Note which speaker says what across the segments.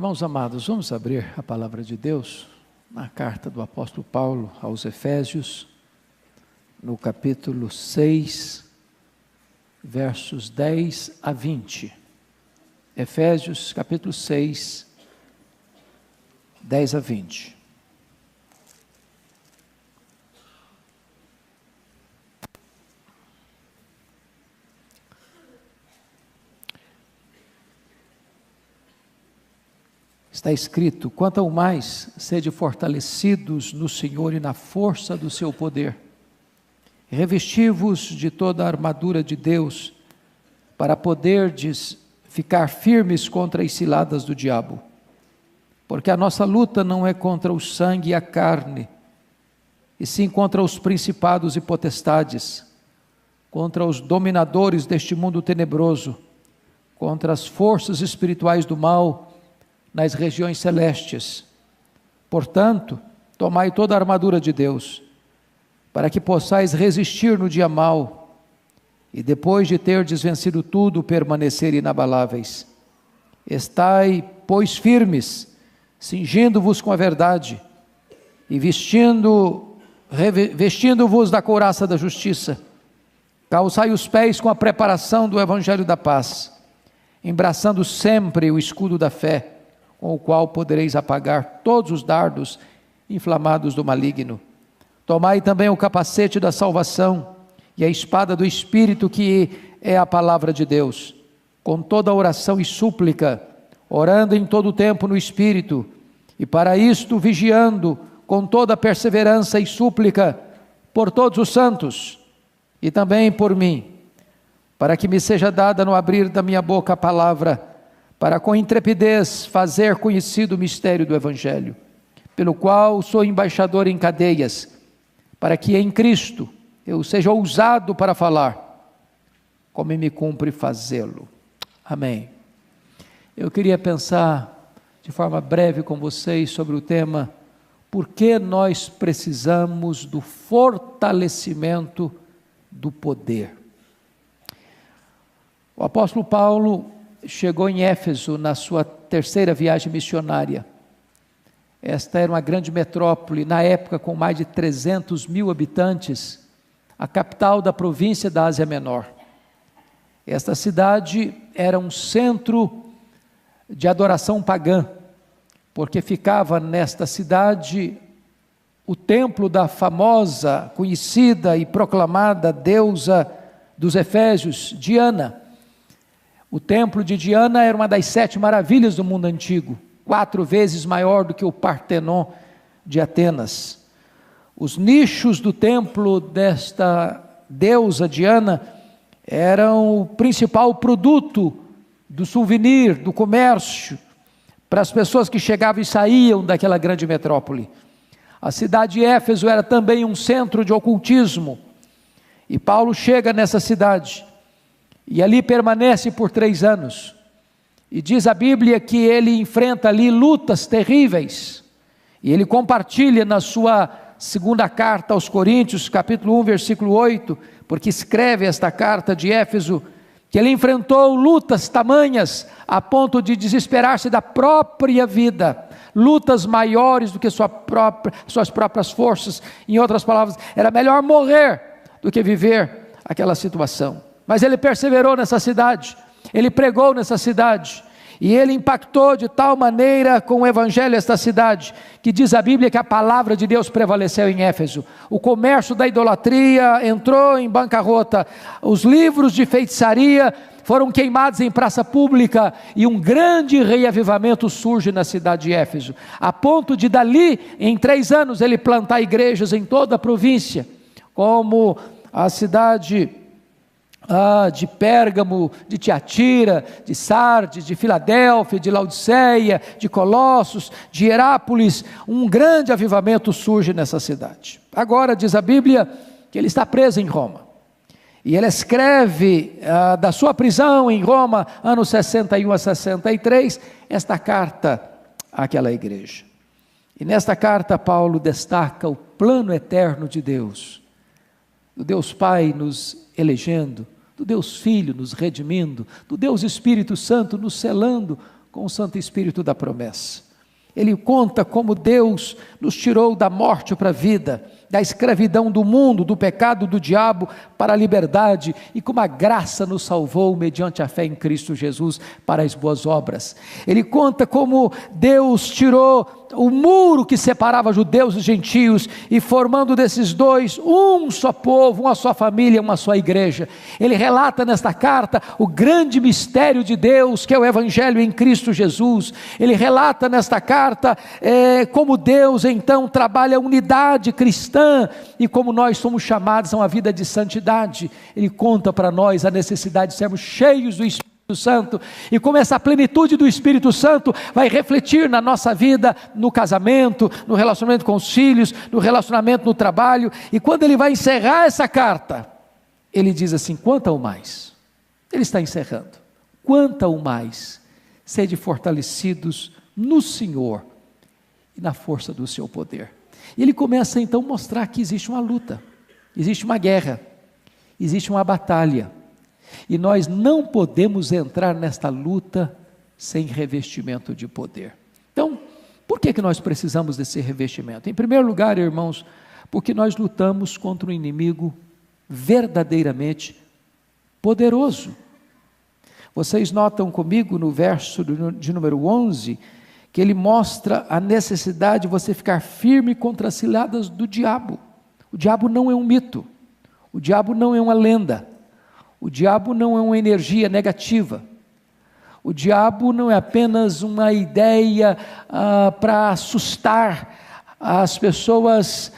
Speaker 1: Irmãos amados, vamos abrir a palavra de Deus na carta do apóstolo Paulo aos Efésios, no capítulo 6, versos 10 a 20. Efésios, capítulo 6, 10 a 20. Está escrito: quanto ao mais, sede fortalecidos no Senhor e na força do seu poder. Revesti-vos de toda a armadura de Deus, para poderdes ficar firmes contra as ciladas do diabo. Porque a nossa luta não é contra o sangue e a carne, e sim contra os principados e potestades, contra os dominadores deste mundo tenebroso, contra as forças espirituais do mal nas regiões celestes. Portanto, tomai toda a armadura de Deus, para que possais resistir no dia mau, e depois de terdes vencido tudo, permanecer inabaláveis. Estai, pois, firmes, cingindo-vos com a verdade, e vestindo-vos da couraça da justiça. Calçai os pés com a preparação do evangelho da paz, embraçando sempre o escudo da fé, com o qual podereis apagar todos os dardos inflamados do maligno. Tomai também o capacete da salvação e a espada do Espírito, que é a palavra de Deus, com toda oração e súplica, orando em todo o tempo no Espírito, e para isto vigiando com toda perseverança e súplica por todos os santos, e também por mim, para que me seja dada no abrir da minha boca a palavra, para com intrepidez fazer conhecido o mistério do Evangelho, pelo qual sou embaixador em cadeias, para que em Cristo eu seja ousado para falar, como me cumpre fazê-lo. Amém. Eu queria pensar de forma breve com vocês sobre o tema: por que nós precisamos do fortalecimento do poder? O apóstolo Paulo chegou em Éfeso na sua terceira viagem missionária. Esta era uma grande metrópole, na época com mais de 300 mil habitantes, a capital da província da Ásia Menor. Esta cidade era um centro de adoração pagã, porque ficava nesta cidade o templo da famosa, conhecida e proclamada deusa dos Efésios, Diana. O templo de Diana era uma das 7 maravilhas do mundo antigo, 4 vezes maior do que o Partenon de Atenas. Os nichos do templo desta deusa Diana eram o principal produto do souvenir, do comércio, para as pessoas que chegavam e saíam daquela grande metrópole. A cidade de Éfeso era também um centro de ocultismo, e Paulo chega nessa cidade, e ali permanece por 3 anos, e diz a Bíblia que ele enfrenta ali lutas terríveis, e ele compartilha na sua segunda carta aos Coríntios, capítulo 1, versículo 8, porque escreve esta carta de Éfeso, que ele enfrentou lutas tamanhas, a ponto de desesperar-se da própria vida, lutas maiores do que suas próprias forças. Em outras palavras, era melhor morrer do que viver aquela situação. Mas ele perseverou nessa cidade, ele pregou nessa cidade, e ele impactou de tal maneira com o evangelho esta cidade, que diz a Bíblia que a palavra de Deus prevaleceu em Éfeso. O comércio da idolatria entrou em bancarrota, os livros de feitiçaria foram queimados em praça pública, e um grande reavivamento surge na cidade de Éfeso, a ponto de dali, em 3 anos, ele plantar igrejas em toda a província, como a cidade de Pérgamo, de Tiatira, de Sardes, de Filadélfia, de Laodiceia, de Colossos, de Herápolis. Um grande avivamento surge nessa cidade. Agora diz a Bíblia que ele está preso em Roma, e ele escreve da sua prisão em Roma, anos 61 a 63, esta carta àquela igreja. E nesta carta Paulo destaca o plano eterno de Deus, do Deus Pai nos elegendo, do Deus Filho nos redimindo, do Deus Espírito Santo nos selando com o Santo Espírito da promessa. Ele conta como Deus nos tirou da morte para a vida, da escravidão do mundo, do pecado, do diabo, para a liberdade, e como a graça nos salvou mediante a fé em Cristo Jesus para as boas obras. Ele conta como Deus tirou o muro que separava judeus e gentios, e formando desses dois um só povo, uma só família, uma só igreja. Ele relata nesta carta o grande mistério de Deus, que é o Evangelho em Cristo Jesus. Ele relata nesta carta como Deus então trabalha a unidade cristã, e como nós somos chamados a uma vida de santidade. Ele conta para nós a necessidade de sermos cheios do Espírito Santo, e como essa plenitude do Espírito Santo vai refletir na nossa vida, no casamento, no relacionamento com os filhos, no relacionamento no trabalho. E quando ele vai encerrar essa carta, ele diz assim: quanto ao mais, ele está encerrando, quanto ao mais, sede fortalecidos no Senhor e na força do seu poder. E ele começa então a mostrar que existe uma luta, existe uma guerra, existe uma batalha, e nós não podemos entrar nesta luta sem revestimento de poder. Então, por que nós precisamos desse revestimento? Em primeiro lugar, irmãos, porque nós lutamos contra um inimigo verdadeiramente poderoso. Vocês notam comigo no verso de número 11, que ele mostra a necessidade de você ficar firme contra as ciladas do diabo. O diabo não é um mito, o diabo não é uma lenda, o diabo não é uma energia negativa, o diabo não é apenas uma ideia para assustar as pessoas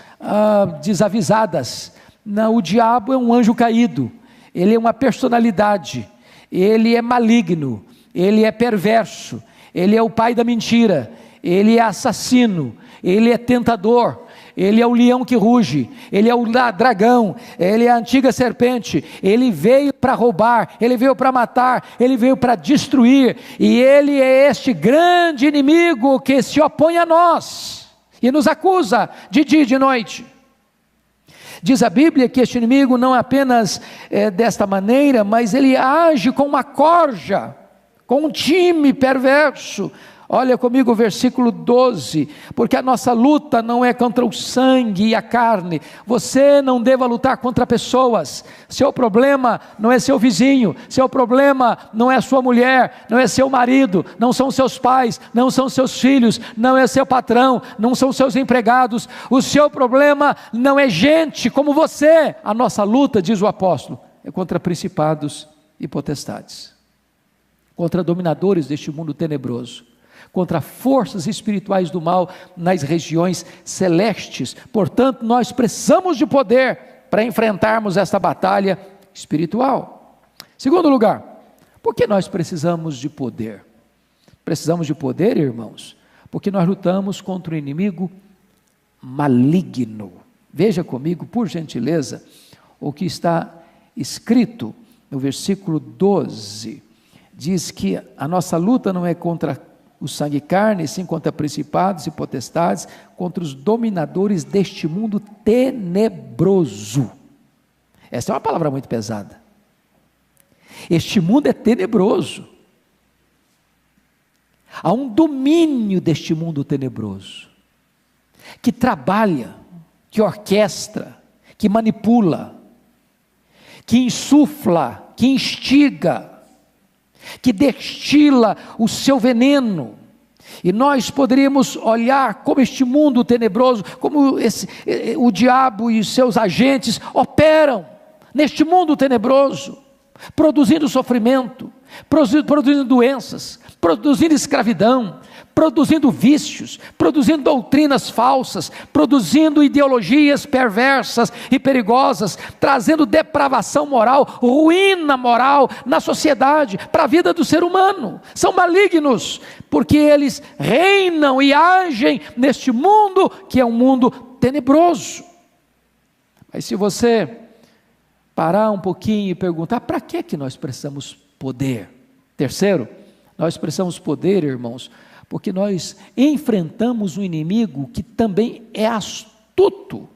Speaker 1: desavisadas. Não, o diabo é um anjo caído, ele é uma personalidade, ele é maligno, ele é perverso, ele é o pai da mentira, ele é assassino, ele é tentador, ele é o leão que ruge, ele é o dragão, ele é a antiga serpente. Ele veio para roubar, ele veio para matar, ele veio para destruir, e ele é este grande inimigo que se opõe a nós e nos acusa de dia e de noite. Diz a Bíblia que este inimigo não é apenas desta maneira, mas ele age com uma corja, com um time perverso. Olha comigo o versículo 12, porque a nossa luta não é contra o sangue e a carne. Você não deva lutar contra pessoas. Seu problema não é seu vizinho, seu problema não é sua mulher, não é seu marido, não são seus pais, não são seus filhos, não é seu patrão, não são seus empregados. O seu problema não é gente como você. A nossa luta, diz o apóstolo, é contra principados e potestades, contra dominadores deste mundo tenebroso, contra forças espirituais do mal nas regiões celestes. Portanto, nós precisamos de poder para enfrentarmos esta batalha espiritual. Segundo lugar, por que nós precisamos de poder? Precisamos de poder, irmãos, porque nós lutamos contra um inimigo maligno. Veja comigo, por gentileza, o que está escrito no versículo 12. Diz que a nossa luta não é contra o sangue e carne, sim contra principados e potestades, contra os dominadores deste mundo tenebroso. Essa é uma palavra muito pesada. Este mundo é tenebroso. Há um domínio deste mundo tenebroso, que trabalha, que orquestra, que manipula, que insufla, que instiga, que destila o seu veneno. E nós poderíamos olhar como este mundo tenebroso, como o diabo e os seus agentes operam neste mundo tenebroso, produzindo sofrimento, produzindo doenças, produzindo escravidão, produzindo vícios, produzindo doutrinas falsas, produzindo ideologias perversas e perigosas, trazendo depravação moral, ruína moral na sociedade, para a vida do ser humano. São malignos, porque eles reinam e agem neste mundo que é um mundo tenebroso. Mas se você parar um pouquinho e perguntar, para que nós precisamos poder? Terceiro, nós precisamos poder, irmãos, porque nós enfrentamos um inimigo que também é astuto.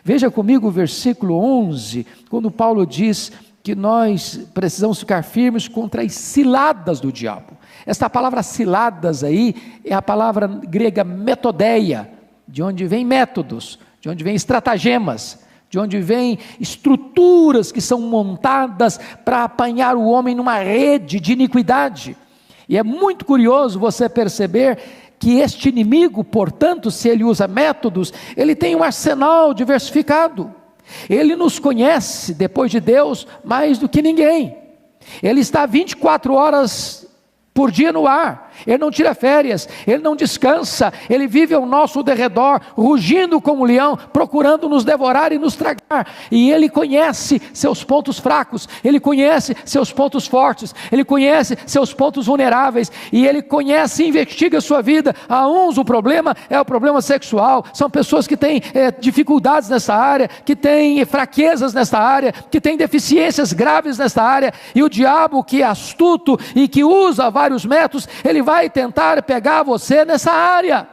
Speaker 1: Veja comigo o versículo 11, quando Paulo diz que nós precisamos ficar firmes contra as ciladas do diabo. Esta palavra ciladas aí é a palavra grega metodeia, de onde vem métodos, de onde vem estratagemas, de onde vem estruturas que são montadas para apanhar o homem numa rede de iniquidade. E é muito curioso você perceber que este inimigo, portanto, se ele usa métodos, ele tem um arsenal diversificado. Ele nos conhece, depois de Deus, mais do que ninguém. Ele está 24 horas por dia no ar, ele não tira férias, ele não descansa, ele vive ao nosso derredor, rugindo como um leão, procurando nos devorar e nos tragar, e ele conhece seus pontos fracos, ele conhece seus pontos fortes, ele conhece seus pontos vulneráveis, e ele conhece e investiga a sua vida. A uns o problema é o problema sexual, são pessoas que têm dificuldades nessa área, que têm fraquezas nessa área, que têm deficiências graves nessa área, e o diabo, que é astuto e que usa vários métodos, ele vai tentar pegar você nessa área.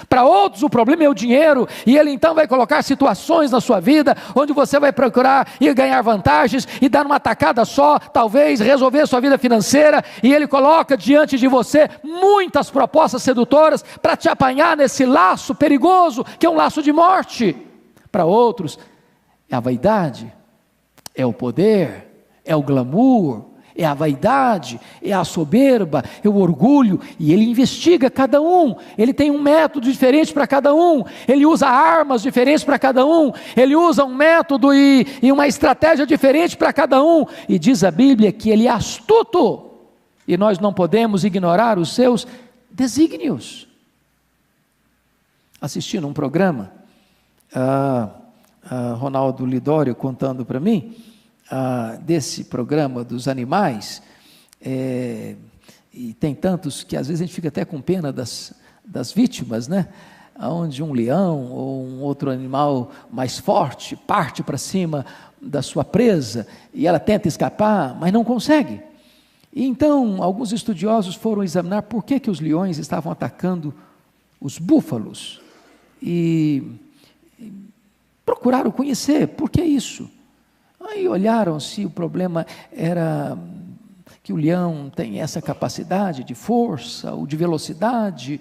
Speaker 1: Para outros o problema é o dinheiro, e ele então vai colocar situações na sua vida, onde você vai procurar ir ganhar vantagens, e dar uma tacada só, talvez resolver a sua vida financeira, e ele coloca diante de você muitas propostas sedutoras, para te apanhar nesse laço perigoso, que é um laço de morte. Para outros é a vaidade, é o poder, é o glamour, é a vaidade, é a soberba, é o orgulho, e ele investiga cada um, ele tem um método diferente para cada um, ele usa armas diferentes para cada um, ele usa um método e uma estratégia diferente para cada um, e diz a Bíblia que ele é astuto, e nós não podemos ignorar os seus desígnios. Assistindo um programa, Ronaldo Lidório contando para mim, desse programa dos animais, e tem tantos que às vezes a gente fica até com pena das vítimas, né? Onde um leão ou um outro animal mais forte parte para cima da sua presa, e ela tenta escapar, mas não consegue. E então alguns estudiosos foram examinar por que os leões estavam atacando os búfalos, e procuraram conhecer por que isso. Aí olharam se o problema era que o leão tem essa capacidade de força ou de velocidade,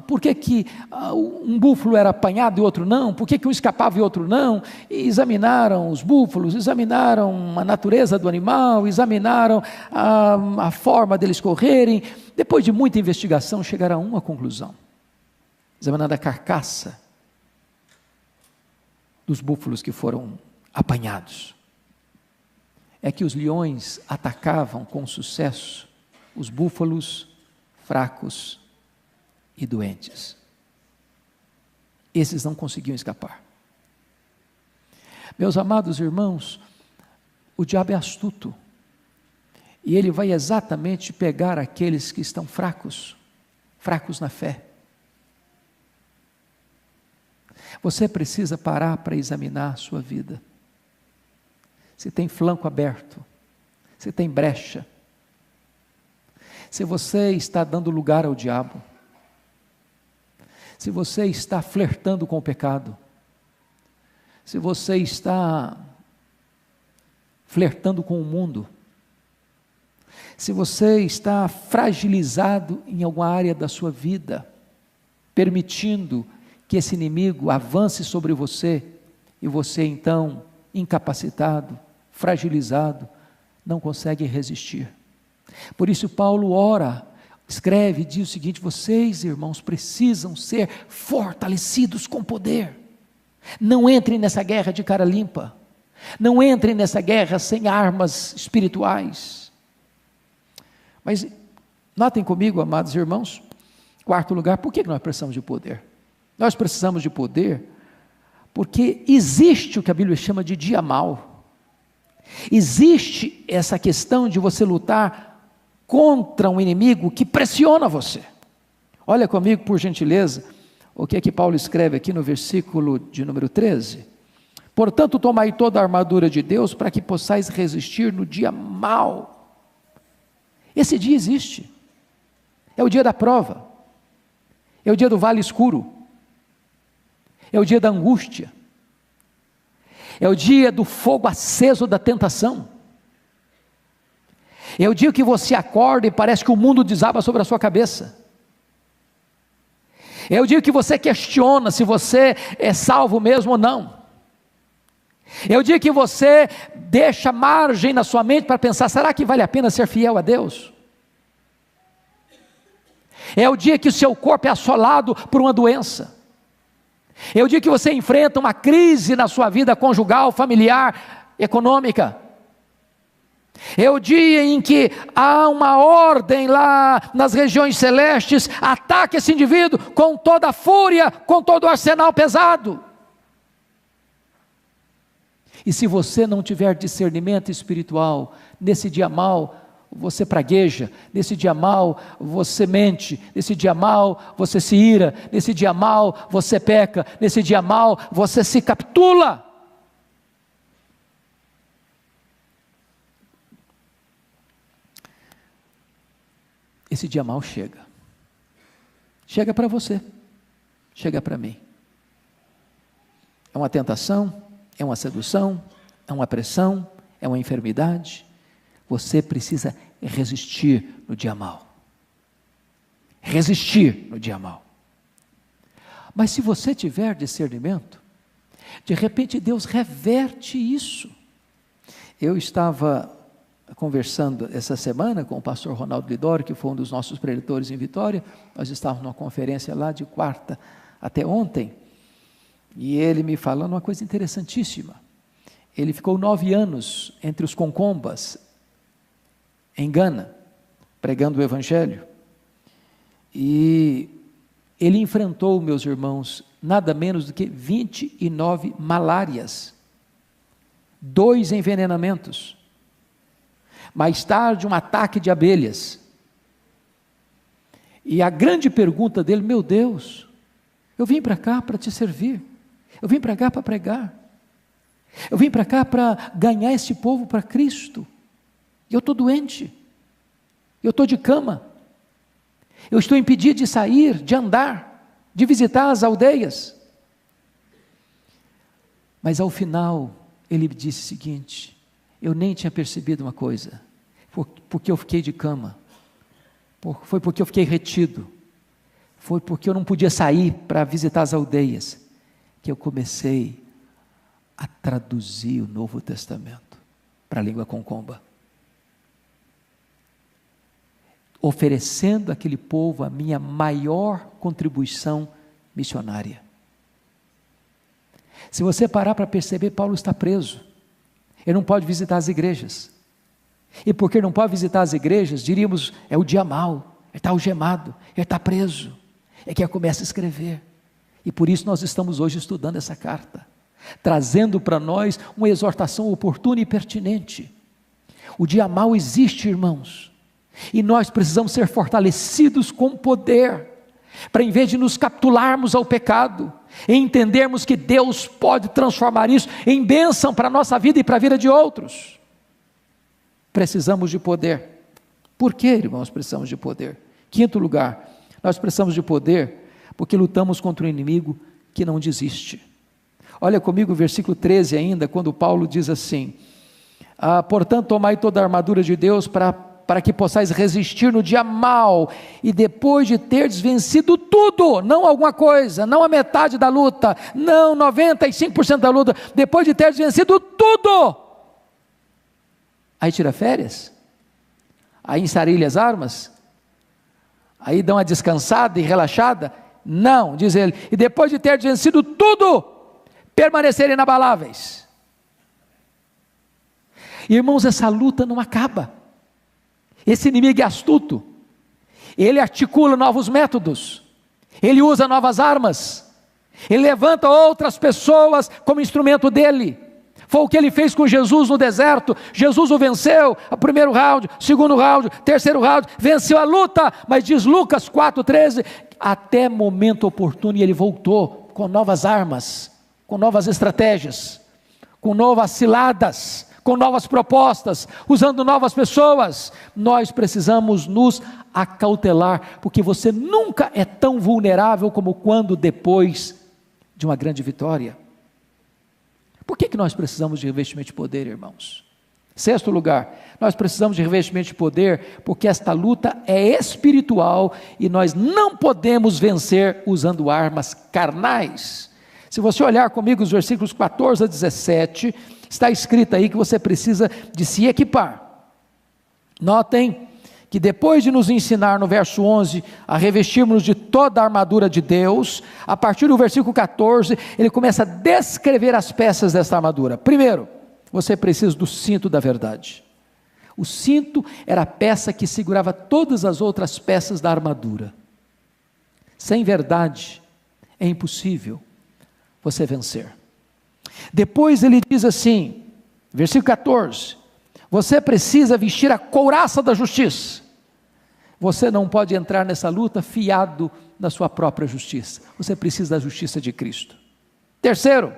Speaker 1: por que um búfalo era apanhado e outro não, por que um escapava e outro não, e examinaram os búfalos, examinaram a natureza do animal, examinaram a forma deles correrem. Depois de muita investigação chegaram a uma conclusão, examinando a carcaça dos búfalos que foram apanhados. É que os leões atacavam com sucesso os búfalos fracos e doentes. Esses não conseguiam escapar. Meus amados irmãos, o diabo é astuto, e ele vai exatamente pegar aqueles que estão fracos na fé. Você precisa parar para examinar a sua vida. Se tem flanco aberto, se tem brecha, se você está dando lugar ao diabo, se você está flertando com o pecado, se você está flertando com o mundo, se você está fragilizado em alguma área da sua vida, permitindo que esse inimigo avance sobre você, e você então, incapacitado, fragilizado, não consegue resistir. Por isso Paulo ora, escreve e diz o seguinte: vocês, irmãos, precisam ser fortalecidos com poder. Não entrem nessa guerra de cara limpa, não entrem nessa guerra sem armas espirituais. Mas notem comigo, amados irmãos, quarto lugar, por que nós precisamos de poder? Nós precisamos de poder porque existe o que a Bíblia chama de dia mau. Existe essa questão de você lutar contra um inimigo que pressiona você. Olha comigo, por gentileza, o que é que Paulo escreve aqui no versículo de número 13. Portanto, tomai toda a armadura de Deus para que possais resistir no dia mau. Esse dia existe. É o dia da prova. É o dia do vale escuro. É o dia da angústia. É o dia do fogo aceso da tentação. É o dia que você acorda e parece que o mundo desaba sobre a sua cabeça. É o dia que você questiona se você é salvo mesmo ou não. É o dia que você deixa margem na sua mente para pensar: será que vale a pena ser fiel a Deus? É o dia que o seu corpo é assolado por uma doença. É o dia que você enfrenta uma crise na sua vida conjugal, familiar, econômica. É o dia em que há uma ordem lá nas regiões celestes: ataque esse indivíduo com toda a fúria, com todo o arsenal pesado. E se você não tiver discernimento espiritual, nesse dia mau, você pragueja, nesse dia mau, você mente, nesse dia mau, você se ira, nesse dia mau, você peca, nesse dia mau, você se capitula. Esse dia mau chega para você, chega para mim. É uma tentação, é uma sedução, é uma pressão, é uma enfermidade. Você precisa resistir no dia mau. Resistir no dia mau. Mas se você tiver discernimento, de repente Deus reverte isso. Eu estava conversando essa semana com o pastor Ronaldo Lidório, que foi um dos nossos preletores em Vitória. Nós estávamos numa conferência lá de quarta até ontem, e ele me falando uma coisa interessantíssima. Ele ficou 9 anos entre os concombas, em Gana, pregando o Evangelho, e ele enfrentou, meus irmãos, nada menos do que 29 malárias, 2 envenenamentos, mais tarde um ataque de abelhas. E a grande pergunta dele: meu Deus, eu vim para cá para te servir, eu vim para cá para pregar, eu vim para cá para ganhar esse povo para Cristo, e eu estou doente, eu estou de cama, eu estou impedido de sair, de andar, de visitar as aldeias. Mas ao final ele disse o seguinte: eu nem tinha percebido uma coisa, porque eu fiquei de cama, foi porque eu fiquei retido, foi porque eu não podia sair para visitar as aldeias, que eu comecei a traduzir o Novo Testamento para a língua concomba, oferecendo àquele povo a minha maior contribuição missionária. Se você parar para perceber, Paulo está preso, ele não pode visitar as igrejas, e porque não pode visitar as igrejas, diríamos, é o dia mau, ele está algemado, ele está preso, é que ele começa a escrever, e por isso nós estamos hoje estudando essa carta, trazendo para nós uma exortação oportuna e pertinente. O dia mau existe, irmãos, e nós precisamos ser fortalecidos com poder, para em vez de nos capitularmos ao pecado, e entendermos que Deus pode transformar isso em bênção para a nossa vida e para a vida de outros. Precisamos de poder. Por que, irmãos, precisamos de poder? Quinto lugar, nós precisamos de poder porque lutamos contra um inimigo que não desiste. Olha comigo o versículo 13 ainda, quando Paulo diz assim: portanto tomai toda a armadura de Deus para que possais resistir no dia mau, e depois de teres vencido tudo, não alguma coisa, não a metade da luta, não 95% da luta, depois de teres vencido tudo, aí tira férias, aí ensarilha as armas, aí dá uma descansada e relaxada? Não, diz ele, e depois de teres vencido tudo, permanecerem inabaláveis. Irmãos, essa luta não acaba. Esse inimigo é astuto, ele articula novos métodos, ele usa novas armas, ele levanta outras pessoas como instrumento dele. Foi o que ele fez com Jesus no deserto. Jesus o venceu, o primeiro round, segundo round, terceiro round, venceu a luta, mas diz Lucas 4,13, até momento oportuno, e ele voltou com novas armas, com novas estratégias, com novas ciladas, com novas propostas, usando novas pessoas. Nós precisamos nos acautelar, porque você nunca é tão vulnerável como quando depois de uma grande vitória. Por que nós precisamos de revestimento de poder, irmãos? Sexto lugar, nós precisamos de revestimento de poder, porque esta luta é espiritual e nós não podemos vencer usando armas carnais. Se você olhar comigo os versículos 14 a 17, está escrito aí que você precisa de se equipar. Notem que depois de nos ensinar no verso 11 a revestirmos de toda a armadura de Deus, a partir do versículo 14, ele começa a descrever as peças desta armadura. Primeiro, você precisa do cinto da verdade. O cinto era a peça que segurava todas as outras peças da armadura. Sem verdade, é impossível você vencer. Depois ele diz assim, versículo 14, você precisa vestir a couraça da justiça. Você não pode entrar nessa luta fiado na sua própria justiça. Você precisa da justiça de Cristo. Terceiro,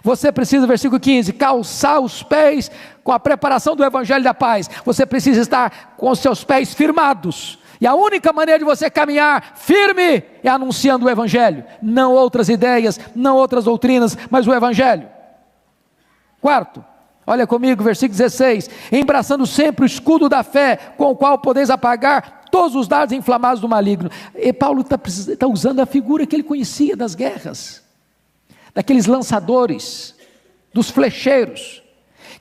Speaker 1: você precisa, versículo 15, calçar os pés com a preparação do Evangelho da Paz. Você precisa estar com os seus pés firmados. E a única maneira de você caminhar firme é anunciando o Evangelho. Não outras ideias, não outras doutrinas, mas o Evangelho. Quarto, olha comigo, versículo 16. Embraçando sempre o escudo da fé, com o qual podeis apagar todos os dardos inflamados do maligno. E Paulo está usando a figura que ele conhecia das guerras. Daqueles lançadores, dos flecheiros,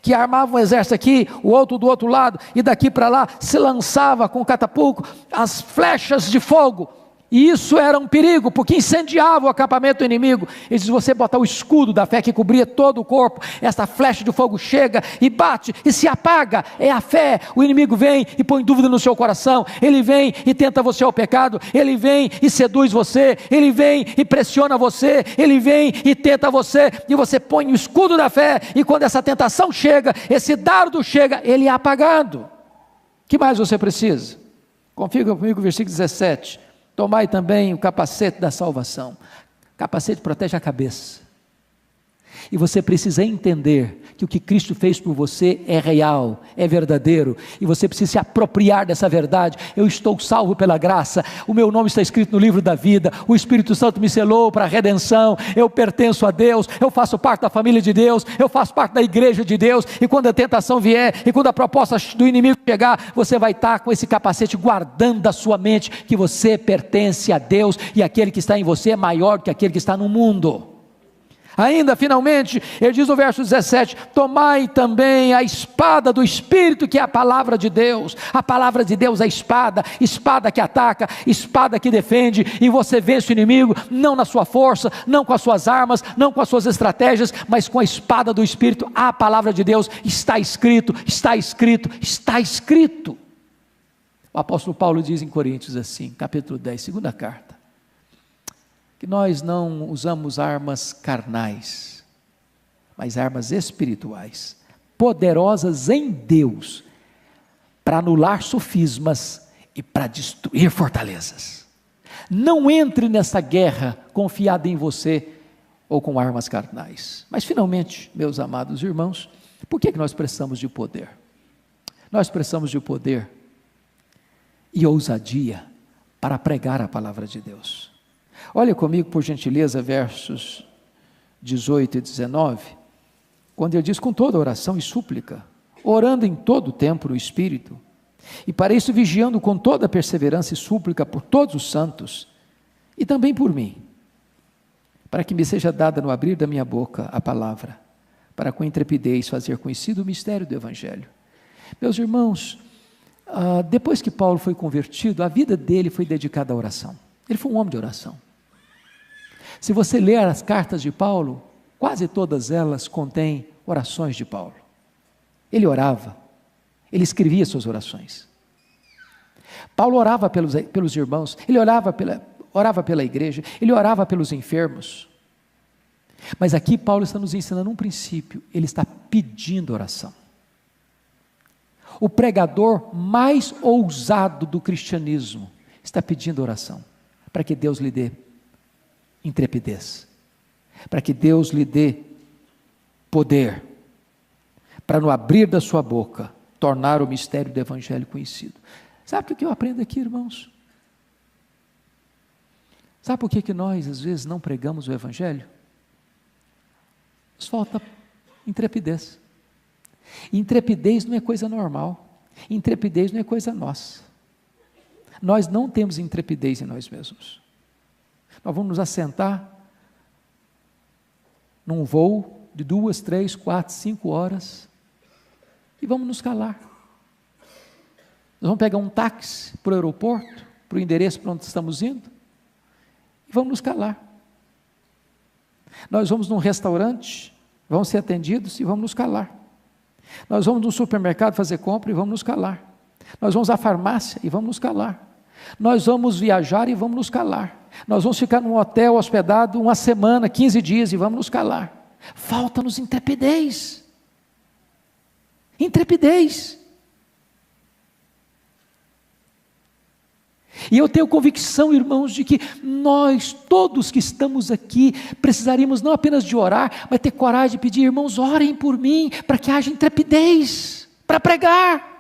Speaker 1: que armavam um exército aqui, o outro do outro lado, e daqui para lá, se lançava com catapulco, as flechas de fogo, e isso era um perigo, porque incendiava o acampamento do inimigo. Ele diz, você botar o escudo da fé que cobria todo o corpo, essa flecha de fogo chega e bate e se apaga, é a fé. O inimigo vem e põe dúvida no seu coração, ele vem e tenta você ao pecado, ele vem e seduz você, ele vem e pressiona você, ele vem e tenta você, e você põe o escudo da fé, e quando essa tentação chega, esse dardo chega, ele é apagado. O que mais você precisa? Confira comigo o versículo 17. Tomai também o capacete da salvação. O capacete protege a cabeça. E você precisa entender que o que Cristo fez por você é real, é verdadeiro, e você precisa se apropriar dessa verdade. Eu estou salvo pela graça, o meu nome está escrito no livro da vida, o Espírito Santo me selou para a redenção, eu pertenço a Deus, eu faço parte da família de Deus, eu faço parte da igreja de Deus, e quando a tentação vier, e quando a proposta do inimigo chegar, você vai estar com esse capacete guardando da sua mente, que você pertence a Deus, e aquele que está em você é maior que aquele que está no mundo. Ainda, finalmente, ele diz no verso 17, tomai também a espada do Espírito, que é a palavra de Deus. A palavra de Deus é espada, espada que ataca, espada que defende, e você vence o inimigo, não na sua força, não com as suas armas, não com as suas estratégias, mas com a espada do Espírito. A palavra de Deus está escrito, está escrito, está escrito. O apóstolo Paulo diz em Coríntios assim, capítulo 10, segunda carta, que nós não usamos armas carnais, mas armas espirituais, poderosas em Deus, para anular sofismas e para destruir fortalezas. Não entre nessa guerra confiado em você ou com armas carnais. Mas finalmente, meus amados irmãos, por que nós precisamos de poder? Nós precisamos de poder e ousadia para pregar a palavra de Deus. Olha comigo, por gentileza, versos 18 e 19, quando ele diz, com toda oração e súplica, orando em todo o tempo no Espírito, e para isso vigiando com toda perseverança e súplica por todos os santos, e também por mim, para que me seja dada no abrir da minha boca a palavra, para com intrepidez fazer conhecido o mistério do Evangelho. Meus irmãos, depois que Paulo foi convertido, a vida dele foi dedicada à oração. Ele foi um homem de oração. Se você ler as cartas de Paulo, quase todas elas contêm orações de Paulo. Ele orava, ele escrevia suas orações. Paulo orava pelos irmãos, ele orava pela igreja, ele orava pelos enfermos. Mas aqui Paulo está nos ensinando um princípio, ele está pedindo oração. O pregador mais ousado do cristianismo está pedindo oração, para que Deus lhe dê intrepidez, para que Deus lhe dê poder, para no abrir da sua boca, tornar o mistério do Evangelho conhecido. Sabe o que eu aprendo aqui, irmãos? Sabe por que nós às vezes não pregamos o Evangelho? Nos falta intrepidez. Intrepidez não é coisa normal, intrepidez não é coisa nossa. Nós não temos intrepidez em nós mesmos. Nós vamos nos assentar num voo de 2, 3, 4, 5 horas e vamos nos calar. Nós vamos pegar um táxi para o aeroporto, para o endereço para onde estamos indo, e vamos nos calar. Nós vamos num restaurante, vamos ser atendidos e vamos nos calar. Nós vamos no supermercado fazer compra e vamos nos calar. Nós vamos à farmácia e vamos nos calar. Nós vamos viajar e vamos nos calar. Nós vamos ficar num hotel hospedado 1 semana, 15 dias e vamos nos calar. Falta-nos intrepidez. Intrepidez. E eu tenho convicção, irmãos, de que nós, todos que estamos aqui, precisaríamos não apenas de orar, mas ter coragem de pedir: irmãos, orem por mim, para que haja intrepidez, para pregar.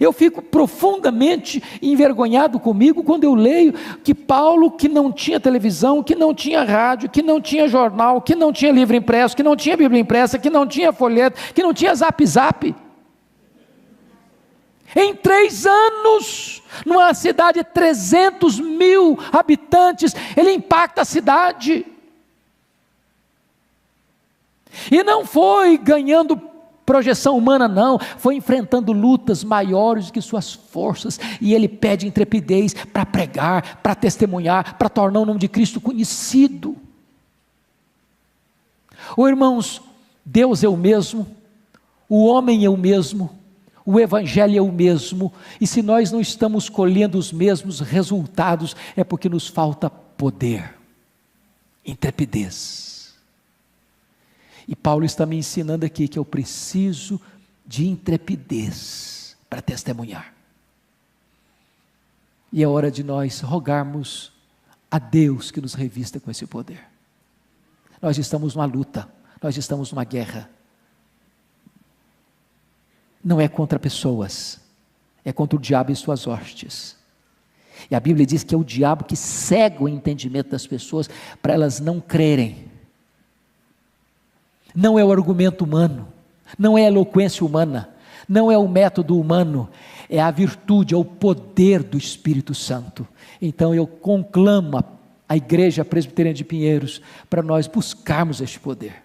Speaker 1: Eu fico profundamente envergonhado comigo quando eu leio que Paulo, que não tinha televisão, que não tinha rádio, que não tinha jornal, que não tinha livro impresso, que não tinha Bíblia impressa, que não tinha folheto, que não tinha zap, em 3 anos, numa cidade de 300 mil habitantes, ele impacta a cidade. E não foi ganhando projeção humana, não, foi enfrentando lutas maiores do que suas forças, e ele pede intrepidez para pregar, para testemunhar, para tornar o nome de Cristo conhecido. Irmãos, Deus é o mesmo, o homem é o mesmo, o Evangelho é o mesmo, e se nós não estamos colhendo os mesmos resultados, é porque nos falta poder, intrepidez. E Paulo está me ensinando aqui que eu preciso de intrepidez para testemunhar. E é hora de nós rogarmos a Deus que nos revista com esse poder. Nós estamos numa luta, nós estamos numa guerra. Não é contra pessoas, é contra o diabo e suas hostes. E a Bíblia diz que é o diabo que cega o entendimento das pessoas para elas não crerem. Não é o argumento humano, não é a eloquência humana, não é o método humano, é a virtude, é o poder do Espírito Santo. Então eu conclamo a Igreja Presbiteriana de Pinheiros para nós buscarmos este poder,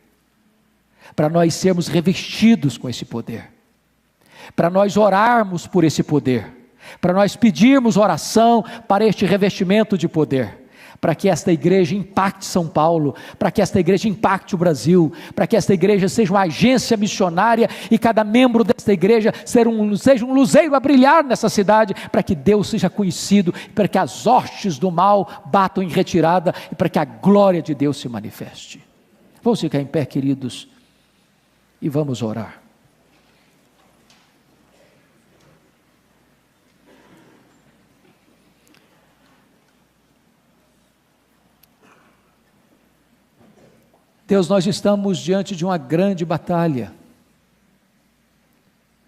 Speaker 1: para nós sermos revestidos com esse poder, para nós orarmos por esse poder, para nós pedirmos oração para este revestimento de poder, para que esta igreja impacte São Paulo, para que esta igreja impacte o Brasil, para que esta igreja seja uma agência missionária e cada membro desta igreja seja um luzeiro a brilhar nessa cidade, para que Deus seja conhecido, para que as hostes do mal batam em retirada e para que a glória de Deus se manifeste. Vamos ficar em pé, queridos, e vamos orar. Deus, nós estamos diante de uma grande batalha,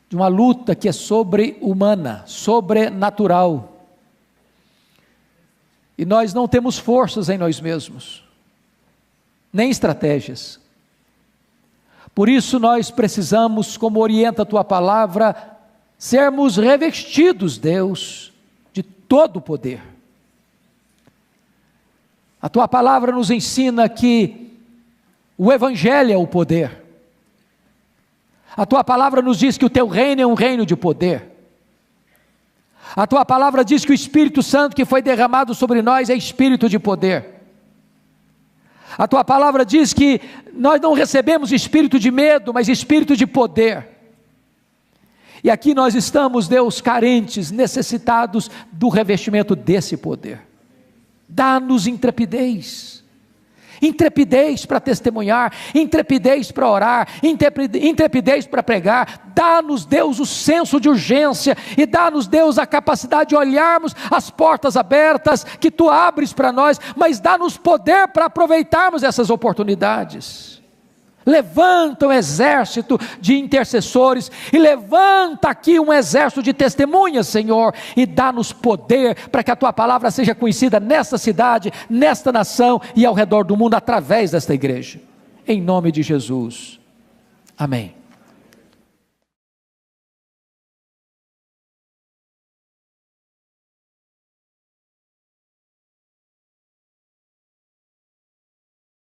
Speaker 1: de uma luta que é sobre-humana, sobrenatural, e nós não temos forças em nós mesmos, nem estratégias. Por isso nós precisamos, como orienta a Tua palavra, sermos revestidos, Deus, de todo o poder. A Tua palavra nos ensina que o Evangelho é o poder. A Tua palavra nos diz que o Teu reino é um reino de poder. A Tua palavra diz que o Espírito Santo que foi derramado sobre nós é Espírito de poder. A Tua palavra diz que nós não recebemos espírito de medo, mas espírito de poder. E aqui nós estamos, Deus, carentes, necessitados do revestimento desse poder. Dá-nos intrepidez. Intrepidez para testemunhar, intrepidez para orar, intrepidez para pregar. Dá-nos, Deus, o senso de urgência e dá-nos, Deus, a capacidade de olharmos as portas abertas que Tu abres para nós, mas dá-nos poder para aproveitarmos essas oportunidades. Levanta um exército de intercessores e levanta aqui um exército de testemunhas, Senhor, e dá-nos poder para que a Tua palavra seja conhecida nesta cidade, nesta nação e ao redor do mundo através desta igreja, em nome de Jesus, Amém.